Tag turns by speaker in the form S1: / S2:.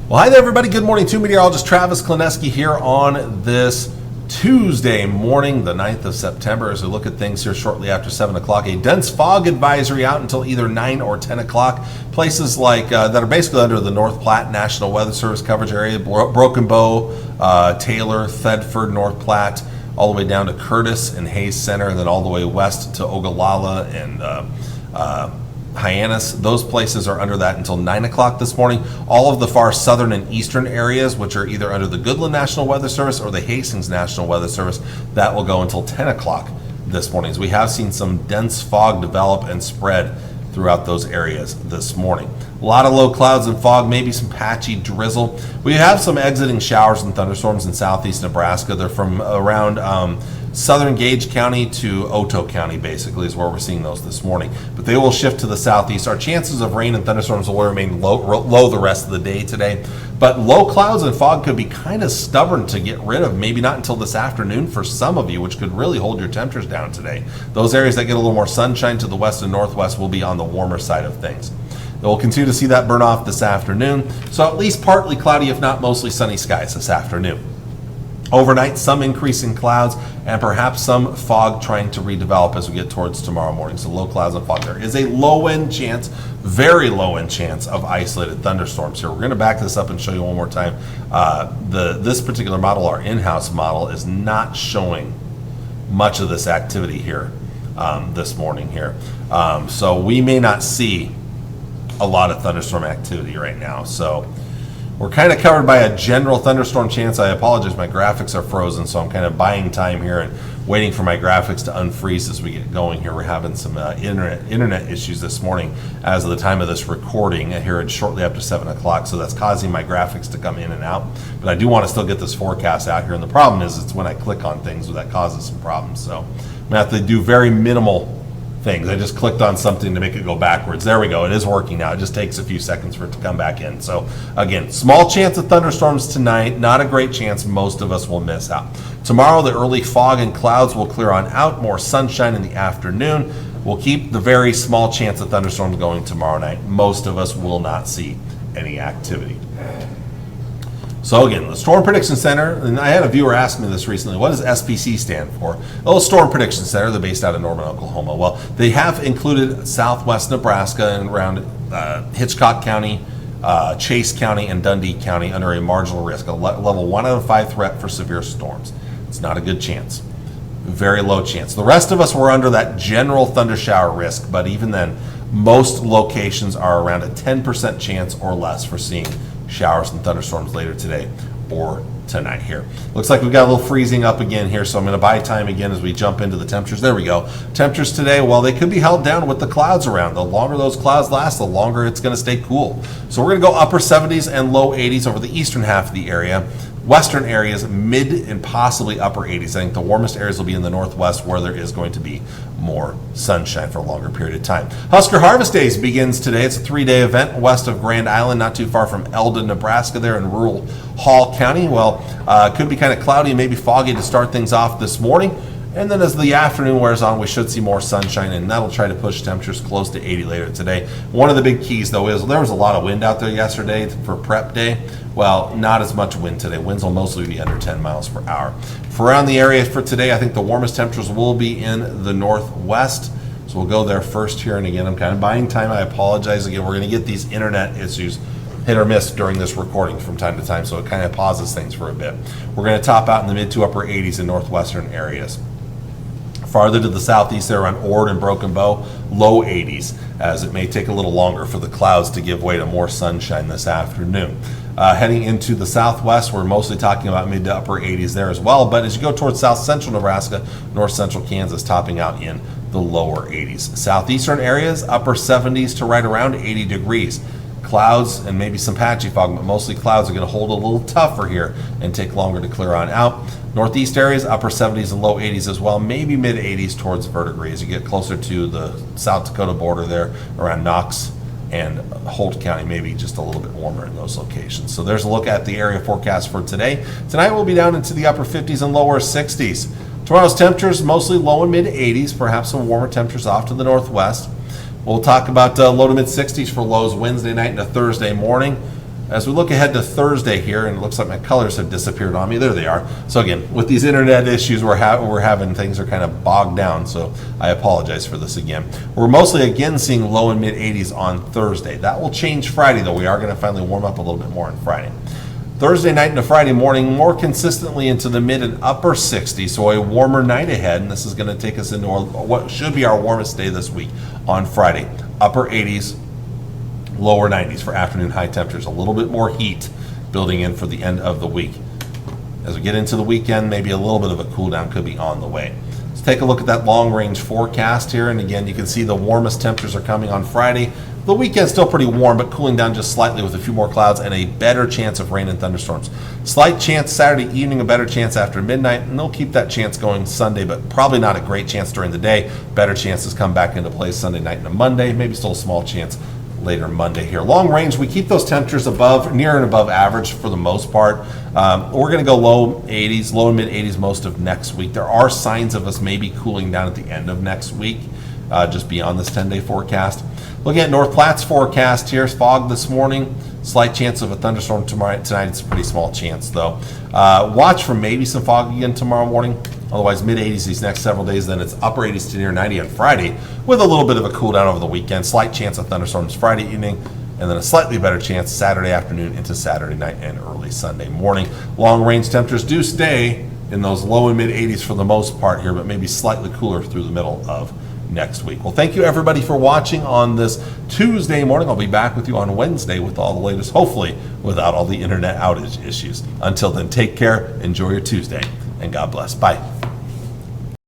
S1: Well, hi there, everybody. Good morning to meteorologist Travis Klineski here on this Tuesday morning, the 9th of September, as we look at things here shortly after 7 o'clock. A dense fog advisory out until either 9 or 10 o'clock. Places like that are basically under the North Platte National Weather Service coverage area, Broken Bow, Taylor, Thedford, North Platte, all the way down to Curtis and Hayes Center, and then all the way west to Ogallala and Hyannis. Those places are under that until 9 o'clock this morning. All of the far southern and eastern areas, which are either under the Goodland National Weather Service or the Hastings National Weather Service, that will go until 10 o'clock this morning. As we have seen some dense fog develop and spread throughout those areas this morning. A lot of low clouds and fog, maybe some patchy drizzle. We have some exiting showers and thunderstorms in southeast Nebraska. They're from around southern Gage County to Otoe County, basically, is where we're seeing those this morning. But they will shift to the southeast. Our chances of rain and thunderstorms will remain low the rest of the day today. But low clouds and fog could be kind of stubborn to get rid of, maybe not until this afternoon for some of you, which could really hold your temperatures down today. Those areas that get a little more sunshine to the west and northwest will be on the warmer side of things. We'll continue to see that burn off this afternoon. So at least partly cloudy, if not mostly sunny skies this afternoon. Overnight, some increase in clouds and perhaps some fog trying to redevelop as we get towards tomorrow morning. So low clouds and fog. There is a low-end chance, very low-end chance of isolated thunderstorms here. We're going to back this up and show you one more time. This particular model, our in-house model, is not showing much of this activity here this morning here. So we may not see a lot of thunderstorm activity right now. So we're kind of covered by a general thunderstorm chance. I apologize, my graphics are frozen, so I'm kind of buying time here and waiting for my graphics to unfreeze as we get going here. We're having some internet issues this morning as of the time of this recording here shortly after 7 o'clock, so that's causing my graphics to come in and out. But I do want to still get this forecast out here, and the problem is it's when I click on things that causes some problems. So I'm going to have to do very minimal things. I just clicked on something to make it go backwards. There we go. It is working now. It just takes a few seconds for it to come back in. So again, small chance of thunderstorms tonight. Not a great chance. Most of us will miss out. Tomorrow, the early fog and clouds will clear on out. More sunshine in the afternoon. We'll keep the very small chance of thunderstorms going tomorrow night. Most of us will not see any activity. So again, the Storm Prediction Center, and I had a viewer ask me this recently, what does SPC stand for? Well, Storm Prediction Center, they're based out of Norman, Oklahoma. Well, they have included southwest Nebraska and around Hitchcock County, Chase County, and Dundee County under a marginal risk, a level 1 out of 5 threat for severe storms. It's not a good chance. Very low chance. The rest of us were under that general thunder shower risk, but even then, most locations are around a 10% chance or less for seeing showers and thunderstorms later today or tonight here. Looks like we've got a little freezing up again here, so I'm going to buy time again as we jump into the temperatures. There we go. Temperatures today, well, they could be held down with the clouds around. The longer those clouds last, the longer it's going to stay cool. So we're going to go upper 70s and low 80s over the eastern half of the area. Western areas, mid and possibly upper 80s. I think the warmest areas will be in the northwest where there is going to be more sunshine for a longer period of time. Husker Harvest Days begins today. It's a 3-day event west of Grand Island, not too far from Eldon, Nebraska, there in rural Hall County. Well, could be kind of cloudy, maybe foggy to start things off this morning. And then as the afternoon wears on, we should see more sunshine, and that'll try to push temperatures close to 80 later today. One of the big keys, though, is there was a lot of wind out there yesterday for prep day. Well, not as much wind today. Winds will mostly be under 10 miles per hour. For around the area for today, I think the warmest temperatures will be in the northwest. So we'll go there first here. And again, I'm kind of buying time. I apologize. Again, we're going to get these internet issues hit or miss during this recording from time to time, so it kind of pauses things for a bit. We're going to top out in the mid to upper 80s in northwestern areas. Farther to the southeast there around Ord and Broken Bow, low 80s, as it may take a little longer for the clouds to give way to more sunshine this afternoon. Heading into the southwest, we're mostly talking about mid to upper 80s there as well, but as you go towards south central Nebraska, north central Kansas, topping out in the lower 80s. Southeastern areas, upper 70s to right around 80 degrees. Clouds and maybe some patchy fog, but mostly clouds are going to hold a little tougher here and take longer to clear on out. Northeast areas, upper 70s and low 80s as well, maybe mid 80s towards Verdigris as you get closer to the South Dakota border there around Knox and Holt County, maybe just a little bit warmer in those locations. So there's a look at the area forecast for today. Tonight we'll be down into the upper 50s and lower 60s. Tomorrow's temperatures mostly low and mid 80s, perhaps some warmer temperatures off to the northwest. We'll talk about low to mid 60s for lows Wednesday night into Thursday morning. As we look ahead to Thursday here, and it looks like my colors have disappeared on me. There they are. So again, with these internet issues we're having, things are kind of bogged down. So I apologize for this again. We're mostly again seeing low and mid 80s on Thursday. That will change Friday, though. We are going to finally warm up a little bit more on Friday. Thursday night into Friday morning, more consistently into the mid and upper 60s, so a warmer night ahead, and this is going to take us into what should be our warmest day this week on Friday. Upper 80s, lower 90s for afternoon high temperatures. A little bit more heat building in for the end of the week. As we get into the weekend, maybe a little bit of a cool down could be on the way. Let's take a look at that long range forecast here, and again, you can see the warmest temperatures are coming on Friday. The weekend's still pretty warm, but cooling down just slightly with a few more clouds and a better chance of rain and thunderstorms. Slight chance Saturday evening, a better chance after midnight, and they'll keep that chance going Sunday, but probably not a great chance during the day. Better chances come back into play Sunday night and a Monday, maybe still a small chance later Monday here. Long range, we keep those temperatures near and above average for the most part. We're going to go low 80s, low and mid 80s most of next week. There are signs of us maybe cooling down at the end of next week, just beyond this 10-day forecast. Looking at North Platte's forecast here, fog this morning, slight chance of a thunderstorm tonight. It's a pretty small chance though. Watch for maybe some fog again tomorrow morning. Otherwise, mid 80s these next several days. Then it's upper 80s to near 90 on Friday with a little bit of a cool down over the weekend. Slight chance of thunderstorms Friday evening, and then a slightly better chance Saturday afternoon into Saturday night and early Sunday morning. Long range temperatures do stay in those low and mid 80s for the most part here, but maybe slightly cooler through the middle of next week. Well, thank you everybody for watching on this Tuesday morning. I'll be back with you on Wednesday with all the latest, hopefully without all the internet outage issues. Until then, take care, enjoy your Tuesday, and God bless. Bye.